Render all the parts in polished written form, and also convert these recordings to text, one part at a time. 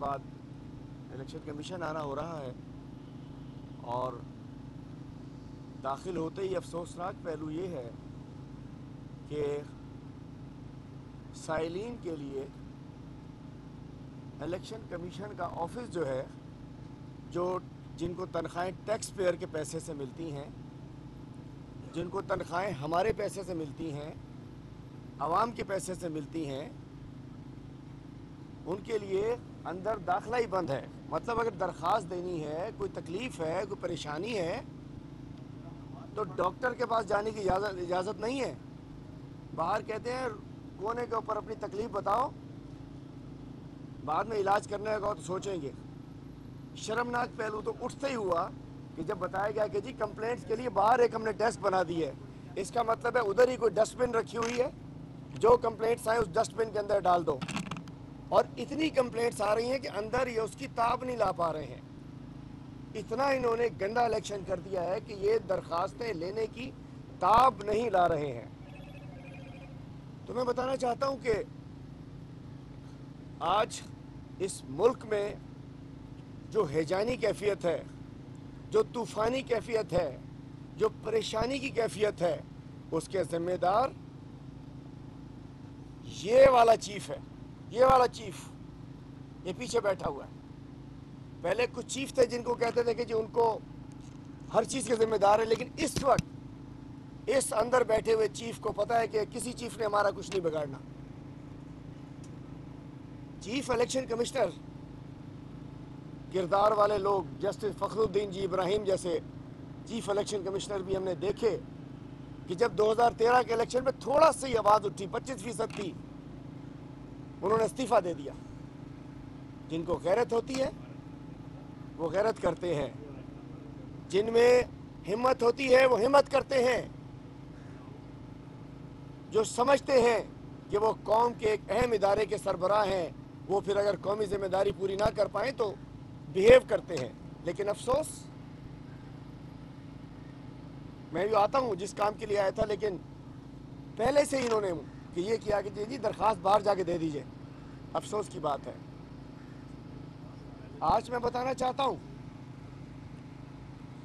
بعد election commission آنا ہو رہا ہے، اور داخل ہوتے ہی افسوسناک پہلو یہ ہے کہ سائلین کے لیے الیکشن کمیشن کا آفس جو ہے، جن کو تنخواہیں ٹیکس پیئر کے پیسے سے ملتی ہیں، جن کو تنخواہیں ہمارے پیسے سے ملتی ہیں، عوام کے پیسے سے ملتی ہیں، ان کے لیے اندر داخلہ ہی بند ہے۔ مطلب اگر درخواست دینی ہے، کوئی تکلیف ہے، کوئی پریشانی ہے، تو ڈاکٹر کے پاس جانے کی اجازت نہیں ہے۔ باہر کہتے ہیں کونے کے اوپر اپنی تکلیف بتاؤ، بعد میں علاج کرنے کا تو سوچیں گے۔ شرمناک پہلو تو اٹھتے ہی ہوا کہ جب بتایا گیا کہ جی کمپلینٹس کے لیے باہر ایک ہم نے ڈیسک بنا دی ہے، اس کا مطلب ہے ادھر ہی کوئی ڈسٹ بن رکھی ہوئی ہے، جو کمپلینٹس آئیں اس ڈسٹ بن کے اندر ڈال دو۔ اور اتنی کمپلینٹس آ رہی ہیں کہ اندر یہ اس کی تاب نہیں لا پا رہے ہیں۔ اتنا انہوں نے گندا الیکشن کر دیا ہے کہ یہ درخواستیں لینے کی تاب نہیں لا رہے ہیں۔ تو میں بتانا چاہتا ہوں کہ آج اس ملک میں جو ہیجانی کیفیت ہے، جو طوفانی کیفیت ہے، جو پریشانی کی کیفیت ہے، اس کے ذمہ دار یہ والا چیف ہے، یہ والا چیف، یہ پیچھے بیٹھا ہوا ہے۔ پہلے کچھ چیف تھے جن کو کہتے تھے کہ جی ان کو ہر چیز کے ذمہ دار ہے، لیکن اس وقت اس اندر بیٹھے ہوئے چیف کو پتا ہے کہ کسی چیف نے ہمارا کچھ نہیں بگاڑنا۔ چیف الیکشن کمشنر کردار والے لوگ، جسٹس فخر الدین جی ابراہیم جیسے چیف الیکشن کمشنر بھی ہم نے دیکھے کہ جب 2013 کے الیکشن میں تھوڑا سی آواز اٹھی، 25% تھی، انہوں نے استعفیٰ دے دیا۔ جن کو غیرت ہوتی ہے وہ غیرت کرتے ہیں، جن میں ہمت ہوتی ہے وہ ہمت کرتے ہیں، جو سمجھتے ہیں کہ وہ قوم کے ایک اہم ادارے کے سربراہ ہیں، وہ پھر اگر قومی ذمہ داری پوری نہ کر پائیں تو بیہیو کرتے ہیں۔ لیکن افسوس، میں بھی آتا ہوں جس کام کے لیے آیا تھا، لیکن پہلے سے ہی انہوں نے کہ یہ کیا کہ جی درخواست باہر جا کے دے دیجئے۔ افسوس کی بات ہے۔ آج میں بتانا چاہتا ہوں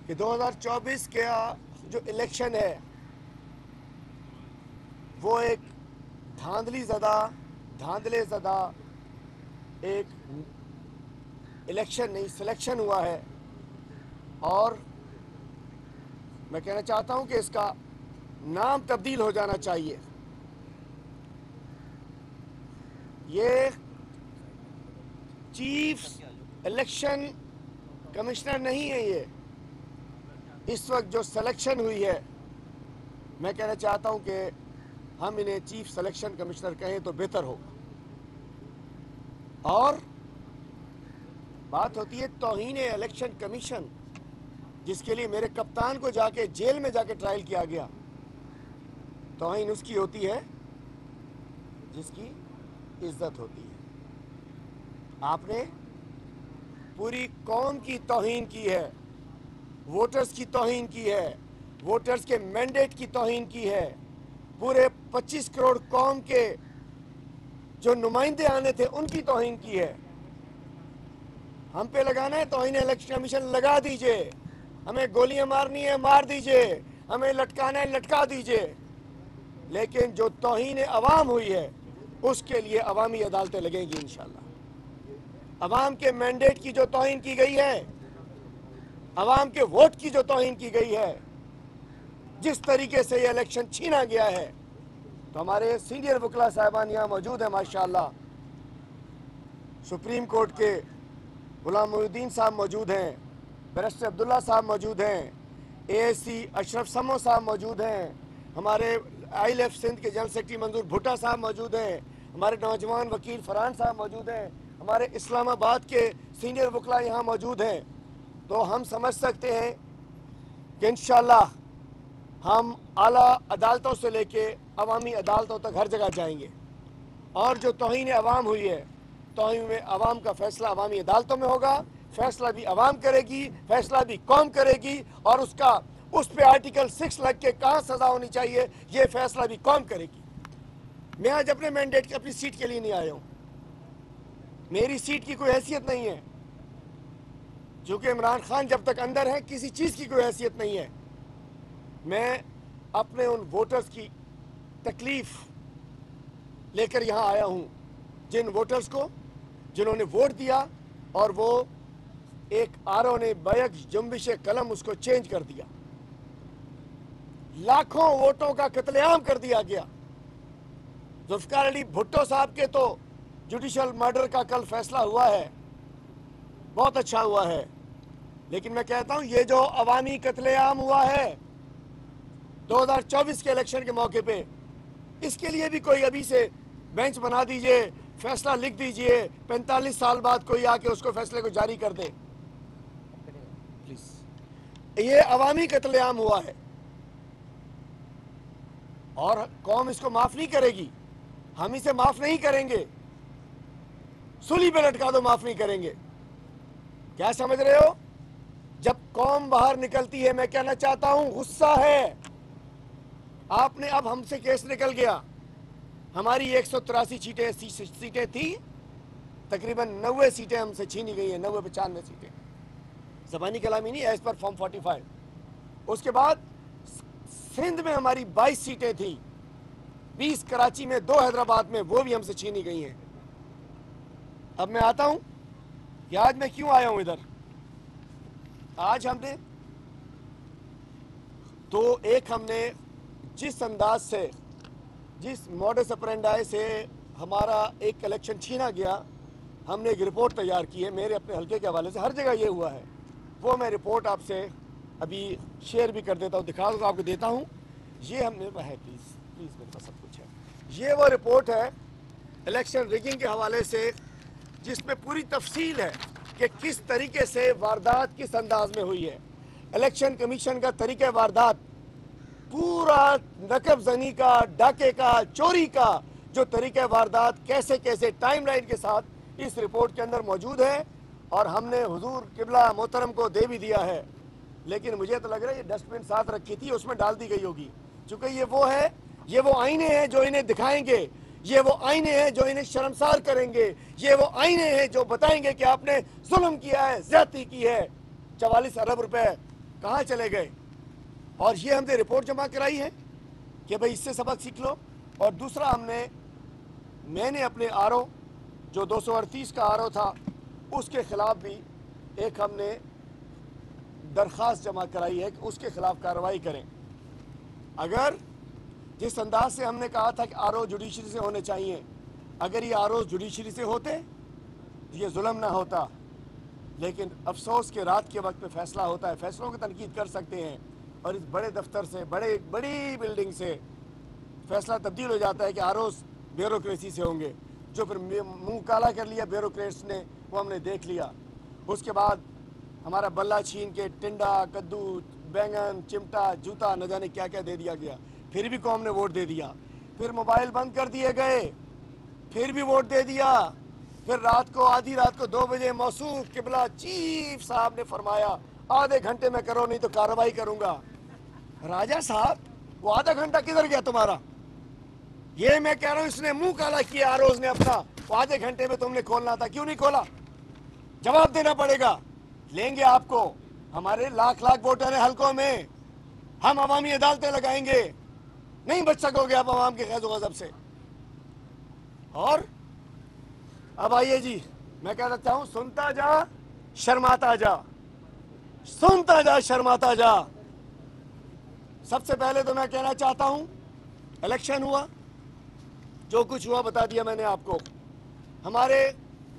کہ 2024 کا جو الیکشن ہے وہ ایک دھاندلے زدہ ایک الیکشن نہیں، سلیکشن ہوا ہے، اور میں کہنا چاہتا ہوں کہ اس کا نام تبدیل ہو جانا چاہیے۔ یہ چیف الیکشن کمشنر نہیں ہے، یہ اس وقت جو سلیکشن ہوئی ہے، میں کہنا چاہتا ہوں کہ ہم انہیں چیف سلیکشن کمشنر کہیں تو بہتر ہو۔ اور بات ہوتی ہے توہین الیکشن کمیشن، جس کے لیے میرے کپتان کو جا کے جیل میں جا کے ٹرائل کیا گیا۔ توہین اس کی ہوتی ہے جس کی عزت ہوتی ہے۔ آپ نے پوری قوم کی توہین کی ہے، ووٹرز کی توہین کی ہے، ووٹرز کے مینڈیٹ کی توہین کی ہے، پورے 25 کروڑ قوم کے جو نمائندے آنے تھے ان کی توہین کی ہے۔ ہم پہ لگانا ہے توہین الیکشن کمیشن، لگا دیجئے۔ ہمیں گولیاں مارنی ہے مار دیجئے، ہمیں لٹکانا ہے لٹکا دیجئے، لیکن جو توہین عوام ہوئی ہے اس کے لیے عوامی عدالتیں لگیں گی انشاءاللہ۔ عوام کے مینڈیٹ کی جو توہین کی گئی ہے، عوام کے ووٹ کی جو توہین کی گئی ہے، جس طریقے سے یہ الیکشن چھینا گیا ہے، تو ہمارے سینئر وکلاء صاحبان یہاں موجود ہیں ماشاءاللہ۔ سپریم کورٹ کے غلام محی الدین صاحب موجود ہیں، بیرسٹر عبداللہ صاحب موجود ہیں، اے ایس سی اشرف سمو صاحب موجود ہیں، ہمارے آئی ایل ایف سندھ کے جنرل سیکرٹری منظور بھٹا صاحب موجود ہیں، ہمارے نوجوان وکیل فرحان صاحب موجود ہیں، ہمارے اسلام آباد کے سینئر وکلاء یہاں موجود ہیں۔ تو ہم سمجھ سکتے ہیں کہ انشاءاللہ ہم اعلیٰ عدالتوں سے لے کے عوامی عدالتوں تک ہر جگہ جائیں گے، اور جو توہین عوام ہوئی ہے، توہین میں عوام کا فیصلہ عوامی عدالتوں میں ہوگا، فیصلہ بھی عوام کرے گی، فیصلہ بھی قوم کرے گی، اور اس پہ آرٹیکل 6 لگ کے کہاں سزا ہونی چاہیے یہ فیصلہ بھی قوم کرے گی۔ میں آج اپنے مینڈیٹ اپنی سیٹ کے لیے نہیں آیا ہوں، میری سیٹ کی کوئی حیثیت نہیں ہے، چونکہ عمران خان جب تک اندر ہے کسی چیز کی کوئی حیثیت نہیں ہے۔ میں اپنے ان ووٹرز کی تکلیف لے کر یہاں آیا ہوں، جن ووٹرز کو جنہوں نے ووٹ دیا اور وہ ایک آرو نے بیک جنبش قلم اس کو چینج کر دیا، لاکھوں ووٹوں کا قتل عام کر دیا گیا۔ ذوالفقار علی بھٹو صاحب کے تو جوڈیشل مرڈر کا کل فیصلہ ہوا ہے، بہت اچھا ہوا ہے، لیکن میں کہتا ہوں یہ جو عوامی قتل عام ہوا ہے 2024 کے الیکشن کے موقع پہ، اس کے لیے بھی کوئی ابھی سے بینچ بنا دیجئے، فیصلہ لکھ دیجئے، 45 سال بعد کوئی آ کے اس کو فیصلے کو جاری کر دے پلیز۔ یہ عوامی قتل عام ہوا ہے اور قوم اس کو معاف نہیں کرے گی، ہم اسے معاف نہیں کریں گے، سولی پہ لٹکا دو معاف نہیں کریں گے۔ کیا سمجھ رہے ہو؟ جب قوم باہر نکلتی ہے، میں کہنا چاہتا ہوں غصہ ہے، آپ نے اب ہم سے کیس نکل گیا، ہماری 183 سیٹیں تھی، تقریباً 90 سیٹیں ہم سے چھینی گئی ہیں، 95 سیٹیں، زبانی کلامی نہیں، ایز پر فارم 45۔ اس کے بعد سندھ میں ہماری 22 سیٹیں تھیں، 20 کراچی میں، 2 حیدرآباد میں، وہ بھی ہم سے چھینی گئی ہیں۔ اب میں آتا ہوں کہ آج میں کیوں آیا ہوں ادھر۔ آج ہم نے تو ہم نے جس انداز سے، جس موڈس اپرینڈائی سے ہمارا ایک الیکشن چھینا گیا، ہم نے ایک رپورٹ تیار کی ہے میرے اپنے حلقے کے حوالے سے، ہر جگہ یہ ہوا ہے، وہ میں رپورٹ آپ سے ابھی شیئر بھی کر دیتا ہوں، دکھا دوں آپ کو دیتا ہوں۔ یہ ہم نے ہے، پلیز میرے پاس سب کچھ ہے۔ یہ وہ رپورٹ ہے الیکشن ریگنگ کے حوالے سے، جس میں پوری تفصیل ہے کہ کس طریقے سے واردات کس انداز میں ہوئی ہے۔ الیکشن کمیشن کا طریقہ واردات، پورا نقب زنی کا، ڈاکے کا، چوری کا جو طریقہ واردات کیسے کیسے ٹائم لائن کے ساتھ اس رپورٹ کے اندر موجود ہے، اور ہم نے حضور قبلہ محترم کو دے بھی دیا ہے، لیکن مجھے تو لگ رہا ہے یہ ڈسٹ بن ساتھ رکھی تھی، اس میں ڈال دی گئی ہوگی، چونکہ یہ وہ آئینے ہیں جو انہیں دکھائیں گے، یہ وہ آئینے ہیں جو انہیں شرمسار کریں گے، یہ وہ آئینے ہیں جو بتائیں گے کہ آپ نے ظلم کیا ہے، زیادتی کی ہے، 44 ارب روپے کہاں چلے گئے۔ اور یہ ہم نے رپورٹ جمع کرائی ہے کہ بھئی اس سے سبق سیکھ لو۔ اور دوسرا میں نے اپنے آرو جو 238 کا آرو تھا، اس کے خلاف بھی ایک ہم نے درخواست جمع کرائی ہے کہ اس کے خلاف کارروائی کریں۔ اگر جس انداز سے ہم نے کہا تھا کہ آرو جوڈیشری سے ہونے چاہیے، اگر یہ آرو جوڈیشری سے ہوتے تو یہ ظلم نہ ہوتا، لیکن افسوس کہ رات کے وقت پہ فیصلہ ہوتا ہے، فیصلوں کی تنقید کر سکتے ہیں، اور اس بڑے دفتر سے، بڑی بلڈنگ سے فیصلہ تبدیل ہو جاتا ہے کہ آروز بیوروکریسی سے ہوں گے، جو پھر منہ کالا کر لیا بیوروکریٹس نے، وہ ہم نے دیکھ لیا۔ اس کے بعد ہمارا بلہ چھین کے ٹنڈا، کدو، بینگن، چمٹا، جوتا، نہ جانے کیا کیا دے دیا گیا، پھر بھی قوم نے ووٹ دے دیا۔ پھر موبائل بند کر دیے گئے، پھر بھی ووٹ دے دیا۔ پھر رات کو، آدھی رات کو 2 بجے موصوف قبلہ چیف صاحب نے فرمایا آدھے گھنٹے میں کرو نہیں تو کارروائی کروں گا۔ راجہ صاحب وہ آدھا گھنٹہ کدھر گیا تمہارا؟ یہ میں کہہ رہا ہوں اس نے منہ کالا کیا آروز نے اپنا، وہ آدھے گھنٹے میں تم نے کھولنا تھا، کیوں نہیں کھولا؟ جواب دینا پڑے گا، لیں گے آپ کو، ہمارے لاکھ ووٹر ہیں حلقوں میں، ہم عوامی عدالتیں لگائیں گے، نہیں بچ سکو گے آپ عوام کے خیز و غضب سے۔ اور اب آئیے جی، میں کہنا چاہوں سنتا جا شرماتا جا، سنتا جا شرماتا جا۔ سب سے پہلے تو میں کہنا چاہتا ہوں الیکشن ہوا، جو کچھ ہوا بتا دیا میں نے آپ کو۔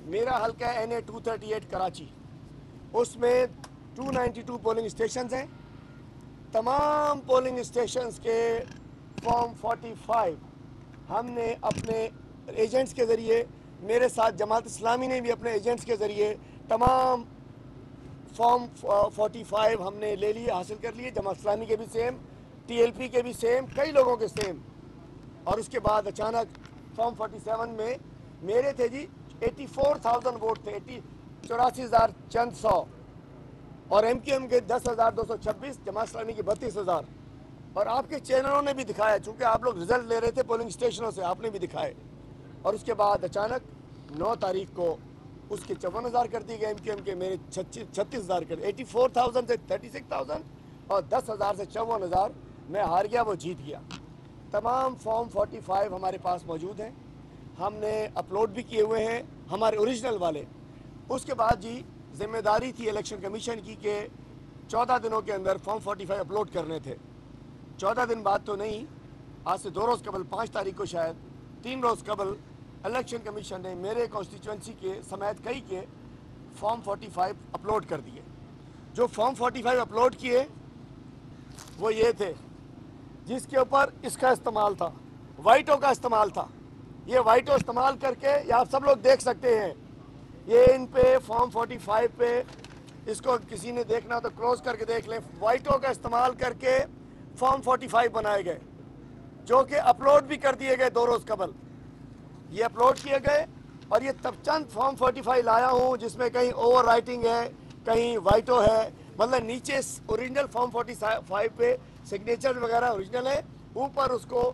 میرا حلقہ ہے NA 238 کراچی، اس میں 292 پولنگ اسٹیشنز ہیں۔ تمام پولنگ اسٹیشنز کے فارم 45 ہم نے اپنے ایجنٹس کے ذریعے، میرے ساتھ جماعت اسلامی نے بھی اپنے ایجنٹس کے ذریعے تمام فارم 45 ہم نے لے لیے، حاصل کر لیے، جماعت اسلامی کے بھی سیم، TLP کے بھی سیم، کئی لوگوں کے سیم۔ اور اس کے بعد اچانک فارم 47 میں میرے تھے جی 84,000 ووٹ تھے، 84,000 چند سو، اور MQM کے 10,226، جماعت اسلامی کے 32,000۔ اور آپ کے چینلوں نے بھی دکھایا، چونکہ آپ لوگ رزلٹ لے رہے تھے پولنگ اسٹیشنوں سے، آپ نے بھی دکھائے۔ اور اس کے بعد اچانک 9 تاریخ کو اس کے 54,000 کر دیے گئے MQM کے, میرے 36,000 کر 84,000 سے 36,000 اور 10,000 سے 54,000 میں ہار گیا, وہ جیت گیا. تمام فارم 45 ہمارے پاس موجود ہیں, ہم نے اپلوڈ بھی کیے ہوئے ہیں ہمارے اوریجنل والے. اس کے بعد جی ذمہ داری تھی الیکشن کمیشن کی کہ 14 دنوں کے اندر فارم 45 اپلوڈ کرنے تھے. 14 دن بعد تو نہیں, آج سے 2 روز قبل 5 تاریخ کو شاید 3 روز قبل الیکشن کمیشن نے میرے کانسٹیچوئنسی کے سمیت کئی کے فارم 45 اپلوڈ کر دیے. جو فارم 45 اپلوڈ کیے وہ یہ تھے جس کے اوپر اس کا استعمال تھا, وائٹوں کا استعمال تھا. یہ وائٹوں استعمال کر کے یہ آپ سب لوگ دیکھ سکتے ہیں, یہ ان پہ فارم 45 پہ, اس کو کسی نے دیکھنا تو کلوز کر کے دیکھ لیں, وائٹوں کا استعمال کر کے فارم 45 بنائے گئے جو کہ اپلوڈ بھی کر دیے گئے 2 روز قبل. یہ اپلوڈ کیے گئے اور یہ تب چند فارم 45 لایا ہوں جس میں کہیں اوور رائٹنگ ہے, کہیں وائٹو ہے, مطلب نیچے اوریجنل فارم 45 پہ سگنیچر وغیرہ اوریجنل ہے, اوپر اس کو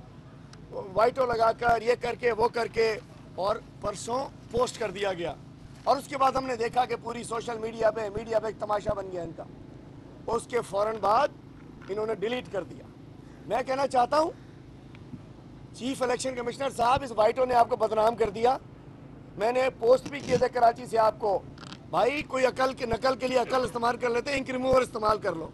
وائٹو لگا کر یہ کر کے وہ کر کے اور پرسوں پوسٹ کر دیا گیا. اور اس کے بعد ہم نے دیکھا کہ پوری سوشل میڈیا پہ ایک تماشا بن گیا ان کا. اس کے فوراً بعد انہوں نے ڈیلیٹ کر دیا. میں کہنا چاہتا ہوں چیف الیکشن کمشنر صاحب, اس وائٹوں نے آپ کو بدنام کر دیا. میں نے پوسٹ بھی کیے تھے کراچی سے آپ کو, بھائی کوئی عقل کے نقل کے لیے عقل استعمال کر لیتے, انک ریموور استعمال کر لو,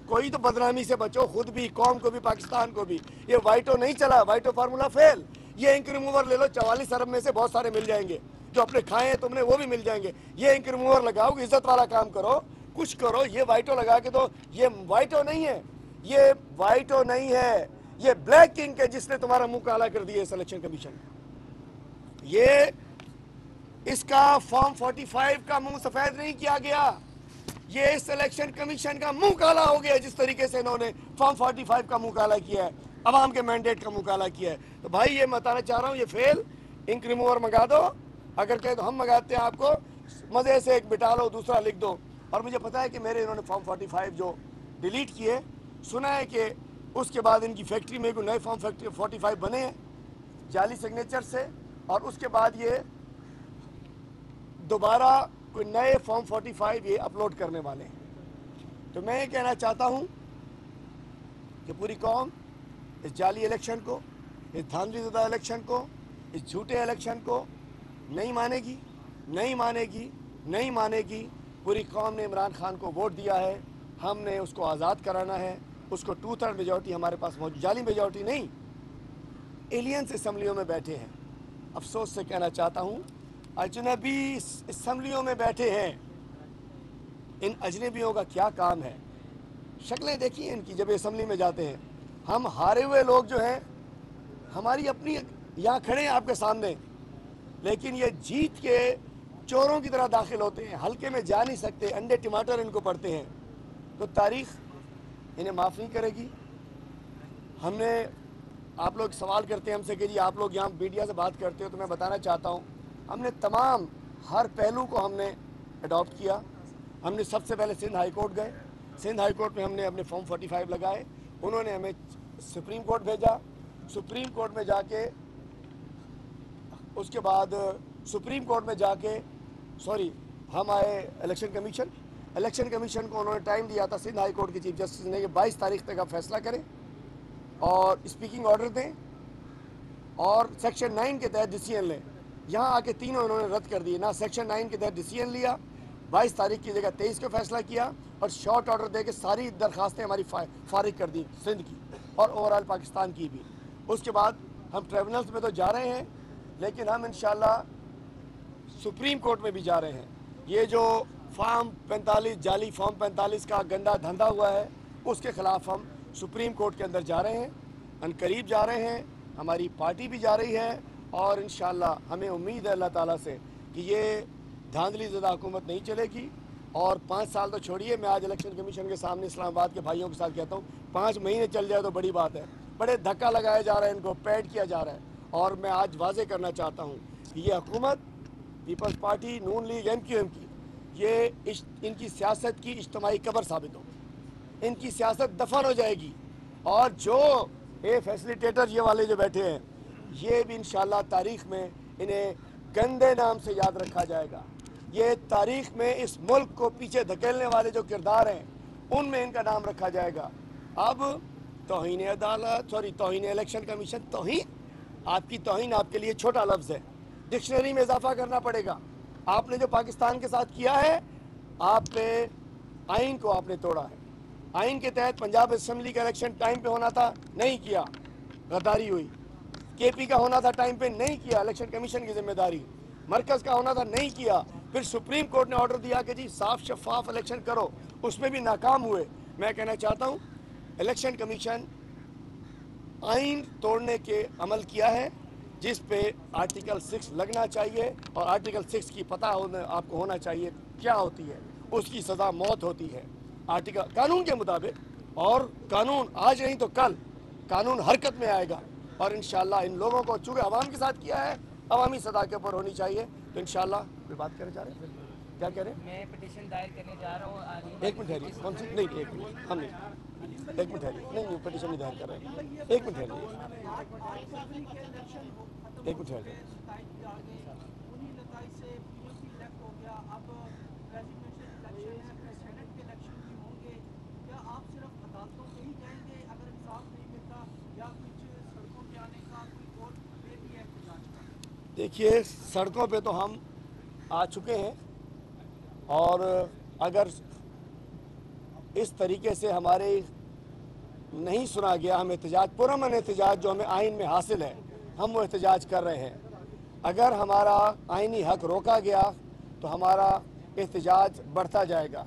کوئی تو بدنامی سے بچو, خود بھی, قوم کو بھی, پاکستان کو بھی. یہ وائٹو نہیں چلا, وائٹو فارمولا فیل. یہ انک ریموور لے لو, 44 ارب میں سے بہت سارے مل جائیں گے, جو اپنے کھائے ہیں تم نے وہ بھی مل جائیں گے. یہ انک ریموور لگاؤ, عزت والا کام کرو, کچھ کرو. یہ وائٹو لگا کے تو یہ وائٹو نہیں ہے, یہ وائٹو نہیں ہے, یہ بلیک کنگ ہے جس نے تمہارا منہ کالا کر دیا اس الیکشن کمیشن. یہ اس کا فارم 45 کا منہ سفید نہیں کیا گیا, یہ اس الیکشن کمیشن کا منہ کالا ہو گیا جس طریقے سے انہوں نے فارم 45 کا منہ کالا کیا ہے, عوام کے مینڈیٹ کا منہ کالا کیا ہے. تو بھائی یہ بتانا چاہ رہا ہوں, یہ فیل. انک ریموور منگا دو, اگر کہیں تو ہم منگاتے ہیں آپ کو, مزے سے ایک بٹا لو, دوسرا لکھ دو. اور مجھے پتا ہے کہ میرے انہوں نے فارم 45 جو ڈیلیٹ کیے, سنا ہے کہ اس کے بعد ان کی فیکٹری میں کوئی نئے فارم 45 بنے ہیں جعلی سگنیچر سے, اور اس کے بعد یہ دوبارہ کوئی نئے فارم 45 یہ اپلوڈ کرنے والے ہیں. تو میں یہ کہنا چاہتا ہوں کہ پوری قوم اس جعلی الیکشن کو, اس دھاندلی زدہ الیکشن کو, اس جھوٹے الیکشن کو نہیں مانے گی, نہیں مانے گی, نہیں مانے گی. پوری قوم نے عمران خان کو ووٹ دیا ہے, ہم نے اس کو آزاد کرانا ہے. اس کو 2/3 میجورٹی ہمارے پاس موجود, جعلی میجورٹی نہیں, ایلینز اسمبلیوں میں بیٹھے ہیں. افسوس سے کہنا چاہتا ہوں اجنبی اسمبلیوں میں بیٹھے ہیں. ان اجنبیوں کا کیا کام ہے, شکلیں دیکھیے ان کی جب اسمبلی میں جاتے ہیں. ہم ہارے ہوئے لوگ جو ہیں ہماری اپنی یہاں کھڑے ہیں آپ کے سامنے, لیکن یہ جیت کے چوروں کی طرح داخل ہوتے ہیں, ہلکے میں جا نہیں سکتے, انڈے ٹماٹر ان کو پڑتے ہیں. تو تاریخ انہیں معاف نہیں کرے گی. ہم نے, آپ لوگ سوال کرتے ہیں ہم سے کہ جی آپ لوگ یہاں میڈیا سے بات کرتے ہو, تو میں بتانا چاہتا ہوں ہم نے تمام ہر پہلو کو ہم نے اڈاپٹ کیا. ہم نے سب سے پہلے سندھ ہائی کورٹ گئے, سندھ ہائی کورٹ میں ہم نے اپنے فارم 45 لگائے, انہوں نے ہمیں سپریم کورٹ بھیجا. سپریم کورٹ میں جا کے, اس کے بعد سپریم کورٹ میں جا کے ہم آئے الیکشن کمیشن کو انہوں نے ٹائم دیا تھا سندھ ہائی کورٹ کے چیف جسٹس نے کہ 22 تاریخ تک آپ فیصلہ کریں اور اسپیکنگ آرڈر دیں اور سیکشن 9 کے تحت ڈیسیژن لیں. یہاں آ کے تینوں انہوں نے رد کر دیے, نہ سیکشن 9 کے تحت ڈیسیژن لیا, 22 تاریخ کی جگہ 23 کو فیصلہ کیا, اور شارٹ آرڈر دے کے ساری درخواستیں ہماری فارغ کر دی, سندھ کی اور اوور آل پاکستان کی بھی. اس کے بعد ہم ٹریبونلز میں تو جا رہے ہیں, لیکن ہم انشاءاللہ سپریم کورٹ میں بھی جا رہے ہیں. یہ جو فارم 45 جعلی فارم 45 کا گندا دھندا ہوا ہے, اس کے خلاف ہم سپریم کورٹ کے اندر جا رہے ہیں, ان قریب جا رہے ہیں, ہماری پارٹی بھی جا رہی ہے, اور انشاءاللہ ہمیں امید ہے اللہ تعالیٰ سے کہ یہ دھاندلی زدہ حکومت نہیں چلے گی. اور 5 سال تو چھوڑیے, میں آج الیکشن کمیشن کے سامنے اسلام آباد کے بھائیوں کے ساتھ کہتا ہوں 5 مہینے چل جائے تو بڑی بات ہے. بڑے دھکا لگایا جا رہا ہے, ان کو پیڈ کیا جا رہا ہے, اور میں آج واضح کرنا چاہتا ہوں کہ یہ حکومت پیپلز پارٹی, نون لیگ, MQM کی, یہ ان کی سیاست کی اجتماعی قبر ثابت ہو, ان کی سیاست دفن ہو جائے گی. اور جو فیسلیٹیٹر یہ والے جو بیٹھے ہیں, یہ بھی انشاءاللہ تاریخ میں انہیں گندے نام سے یاد رکھا جائے گا. یہ تاریخ میں اس ملک کو پیچھے دھکیلنے والے جو کردار ہیں ان میں ان کا نام رکھا جائے گا۔ اب توہین عدالت، توہین الیکشن کمیشن، توہین، آپ کی توہین آپ کے لیے چھوٹا لفظ ہے، ڈکشنری میں اضافہ کرنا پڑے گا۔ آپ نے جو پاکستان کے ساتھ کیا ہے، آپ نے آئین کو آپ نے توڑا ہے۔ آئین کے تحت پنجاب اسمبلی کا الیکشن ٹائم پہ ہونا تھا، نہیں کیا، غداری ہوئی۔ کے پی کا ہونا تھا ٹائم پہ، نہیں کیا، الیکشن کمیشن کی ذمہ داری۔ مرکز کا ہونا تھا، نہیں کیا۔ پھر سپریم کورٹ نے آرڈر دیا کہ جی صاف شفاف الیکشن کرو، اس میں بھی ناکام ہوئے۔ میں کہنا چاہتا ہوں الیکشن کمیشن آئین توڑنے کے عمل کیا ہے، جس پہ آرٹیکل 6 لگنا چاہیے، اور آرٹیکل 6 کی پتہ آپ کو ہونا چاہیے کیا ہوتی ہے۔ اس کی سزا موت ہوتی ہے آرٹیکل قانون کے مطابق، اور قانون آج نہیں تو کل قانون حرکت میں آئے گا، اور انشاءاللہ ان لوگوں کو چونکہ عوام کے ساتھ کیا ہے، عوامی صدا کے اوپر ہونی چاہیے۔ تو انشاءاللہ کوئی بات کرنے جا رہے ہیں، کیا کہہ رہے ہیں؟ میں پٹیشن دائر کرنے جا رہا ہوں۔ ایک منٹ ٹھہریے، کون سی؟ نہیں، ایک منٹ، ہم نہیں، ایک منٹ ٹھہریے، نہیں پٹیشن نہیں دائر کر رہے ہیں، ایک منٹ ٹھہریے، ایک منٹ ٹھہریے۔ دیکھیے سڑکوں پہ تو ہم آ چکے ہیں، اور اگر اس طریقے سے ہمارے نہیں سنا گیا، ہم احتجاج، پرامن احتجاج جو ہمیں آئین میں حاصل ہے، ہم وہ احتجاج کر رہے ہیں۔ اگر ہمارا آئینی حق روکا گیا تو ہمارا احتجاج بڑھتا جائے گا۔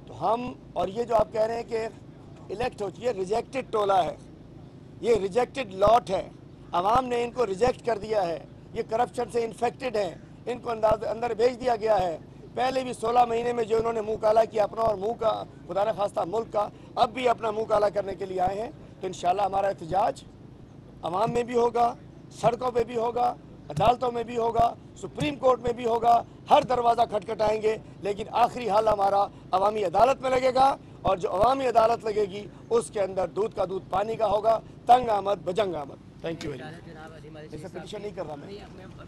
تو ہم، اور یہ جو آپ کہہ رہے ہیں کہ الیکٹ ہوتی ہے، ریجیکٹڈ ٹولہ ہے، یہ ریجیکٹڈ لاٹ ہے، عوام نے ان کو ریجیکٹ کر دیا ہے، یہ کرپشن سے انفیکٹڈ ہیں، ان کو اندر بھیج دیا گیا ہے۔ پہلے بھی 16 مہینے میں جو انہوں نے منہ کالا کیا اپنا، اور منہ کا خدا نخواستہ ملک کا، اب بھی اپنا منہ کالا کرنے کے لیے آئے ہیں۔ تو انشاءاللہ ہمارا احتجاج عوام میں بھی ہوگا، سڑکوں پہ بھی ہوگا، عدالتوں میں بھی ہوگا، سپریم کورٹ میں بھی ہوگا، ہر دروازہ کھٹکھٹائیں گے، لیکن آخری حل ہمارا عوامی عدالت میں لگے گا، اور جو عوامی عدالت لگے گی اس کے اندر دودھ کا دودھ پانی کا ہوگا، تنگ آمد بجنگ آمد۔ Thank you very much. ایسا پٹیشن نہیں کر رہا میں۔